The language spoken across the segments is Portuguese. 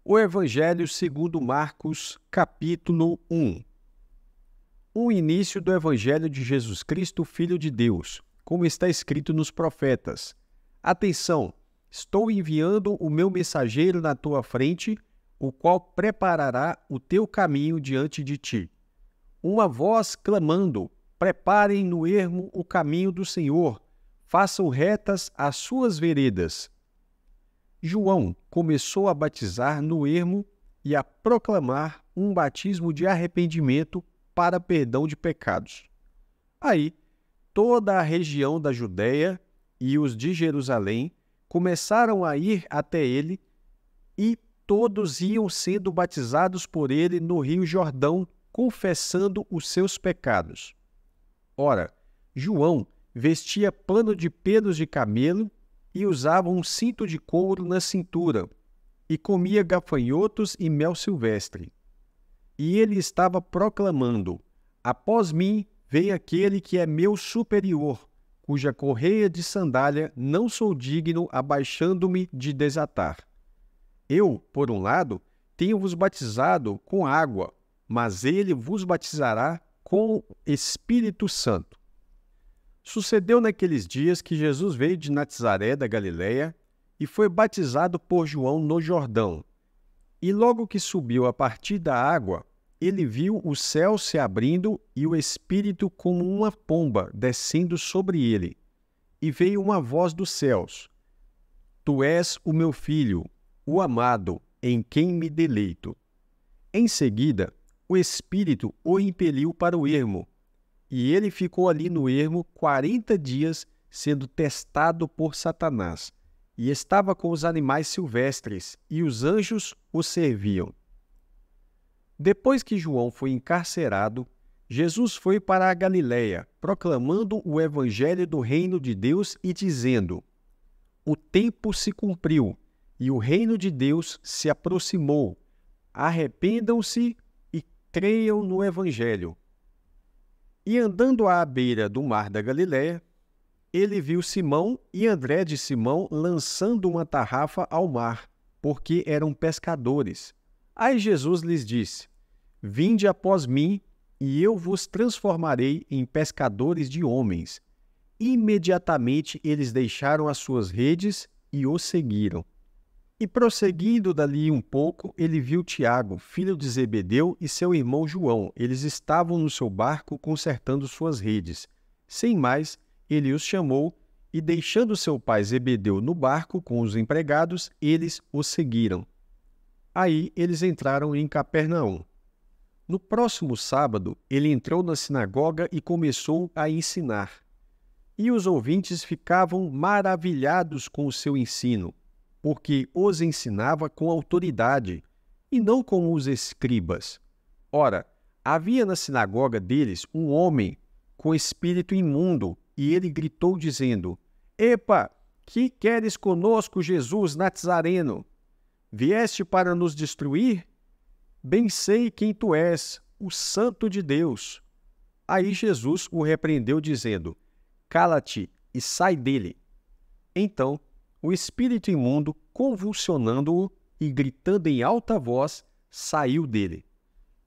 O Evangelho segundo Marcos, capítulo 1. O início do Evangelho de Jesus Cristo, Filho de Deus, como está escrito nos profetas. Atenção, estou enviando o meu mensageiro na tua frente, o qual preparará o teu caminho diante de ti. Uma voz clamando, preparem no ermo o caminho do Senhor, façam retas as suas veredas. João começou a batizar no ermo e a proclamar um batismo de arrependimento para perdão de pecados. Aí, toda a região da Judéia e os de Jerusalém começaram a ir até ele e todos iam sendo batizados por ele no rio Jordão, confessando os seus pecados. Ora, João vestia pano de pelos de camelo e usava um cinto de couro na cintura, e comia gafanhotos e mel silvestre. E ele estava proclamando: após mim vem aquele que é meu superior, cuja correia de sandália não sou digno, abaixando-me de desatar. Eu, por um lado, tenho-vos batizado com água, mas ele vos batizará com o Espírito Santo. Sucedeu naqueles dias que Jesus veio de Nazaré da Galileia e foi batizado por João no Jordão. E logo que subiu a partir da água, ele viu o céu se abrindo e o Espírito como uma pomba descendo sobre ele. E veio uma voz dos céus: Tu és o meu filho, o amado, em quem me deleito. Em seguida, o Espírito o impeliu para o ermo, e ele ficou ali no ermo 40 dias, sendo testado por Satanás, e estava com os animais silvestres, e os anjos o serviam. Depois que João foi encarcerado, Jesus foi para a Galileia, proclamando o evangelho do reino de Deus e dizendo: O tempo se cumpriu, e o reino de Deus se aproximou. Arrependam-se e creiam no evangelho. E andando à beira do mar da Galileia, ele viu Simão e André de Simão lançando uma tarrafa ao mar, porque eram pescadores. Aí Jesus lhes disse: Vinde após mim, e eu vos transformarei em pescadores de homens. Imediatamente eles deixaram as suas redes e o seguiram. E prosseguindo dali um pouco, ele viu Tiago, filho de Zebedeu, e seu irmão João. Eles estavam no seu barco consertando suas redes. Sem mais, ele os chamou, e deixando seu pai Zebedeu no barco com os empregados, eles o seguiram. Aí eles entraram em Capernaum. No próximo sábado, ele entrou na sinagoga e começou a ensinar. E os ouvintes ficavam maravilhados com o seu ensino, porque os ensinava com autoridade, e não como os escribas. Ora, havia na sinagoga deles um homem com espírito imundo, e ele gritou dizendo: Epa, que queres conosco, Jesus Nazareno? Vieste para nos destruir? Bem sei quem tu és, o Santo de Deus. Aí Jesus o repreendeu, dizendo: Cala-te e sai dele. Então, o espírito imundo, convulsionando-o e gritando em alta voz, saiu dele.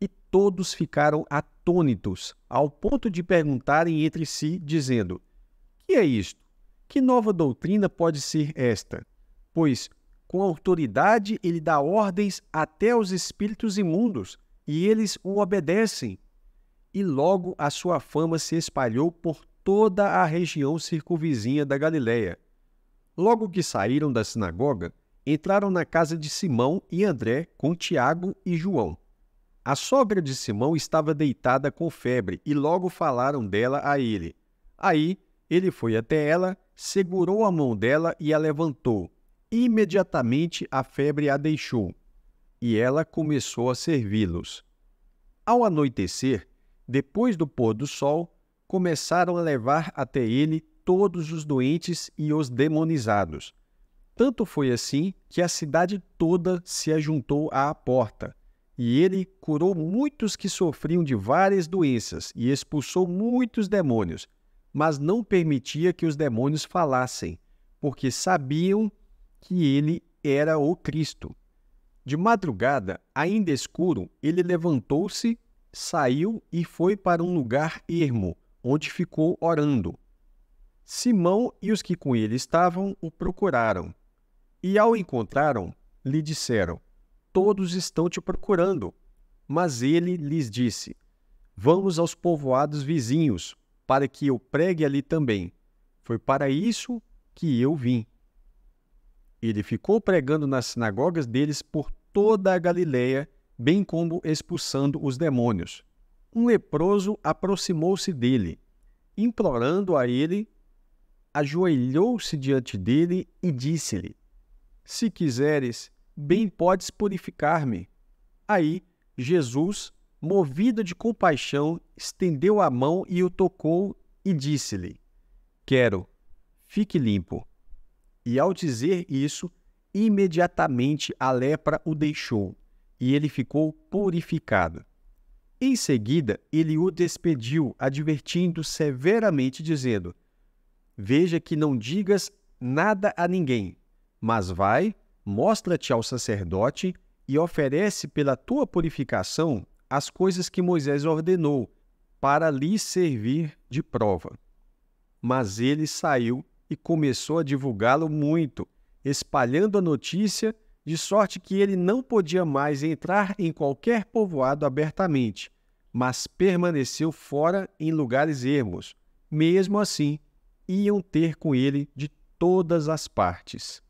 E todos ficaram atônitos, ao ponto de perguntarem entre si, dizendo: Que é isto? Que nova doutrina pode ser esta? Pois, com autoridade, ele dá ordens até aos espíritos imundos, e eles o obedecem. E logo a sua fama se espalhou por toda a região circunvizinha da Galileia. Logo que saíram da sinagoga, entraram na casa de Simão e André com Tiago e João. A sogra de Simão estava deitada com febre e logo falaram dela a ele. Aí ele foi até ela, segurou a mão dela e a levantou. Imediatamente a febre a deixou e ela começou a servi-los. Ao anoitecer, depois do pôr do sol, começaram a levar até ele todos os doentes e os demonizados. Tanto foi assim que a cidade toda se ajuntou à porta, e ele curou muitos que sofriam de várias doenças e expulsou muitos demônios, mas não permitia que os demônios falassem, porque sabiam que ele era o Cristo. De madrugada, ainda escuro, ele levantou-se, saiu e foi para um lugar ermo, onde ficou orando. Simão e os que com ele estavam o procuraram. E ao encontraram, lhe disseram: todos estão te procurando. Mas ele lhes disse: vamos aos povoados vizinhos, para que eu pregue ali também. Foi para isso que eu vim. Ele ficou pregando nas sinagogas deles por toda a Galileia, bem como expulsando os demônios. Um leproso aproximou-se dele, implorando a ele, ajoelhou-se diante dele e disse-lhe: se quiseres, bem podes purificar-me. Aí Jesus, movido de compaixão, estendeu a mão e o tocou e disse-lhe: quero, fique limpo. E ao dizer isso, imediatamente a lepra o deixou, e ele ficou purificado. Em seguida, ele o despediu, advertindo severamente, dizendo: veja que não digas nada a ninguém, mas vai, mostra-te ao sacerdote e oferece pela tua purificação as coisas que Moisés ordenou, para lhe servir de prova. Mas ele saiu e começou a divulgá-lo muito, espalhando a notícia, de sorte que ele não podia mais entrar em qualquer povoado abertamente, mas permaneceu fora em lugares ermos. Mesmo assim, iam ter com ele de todas as partes.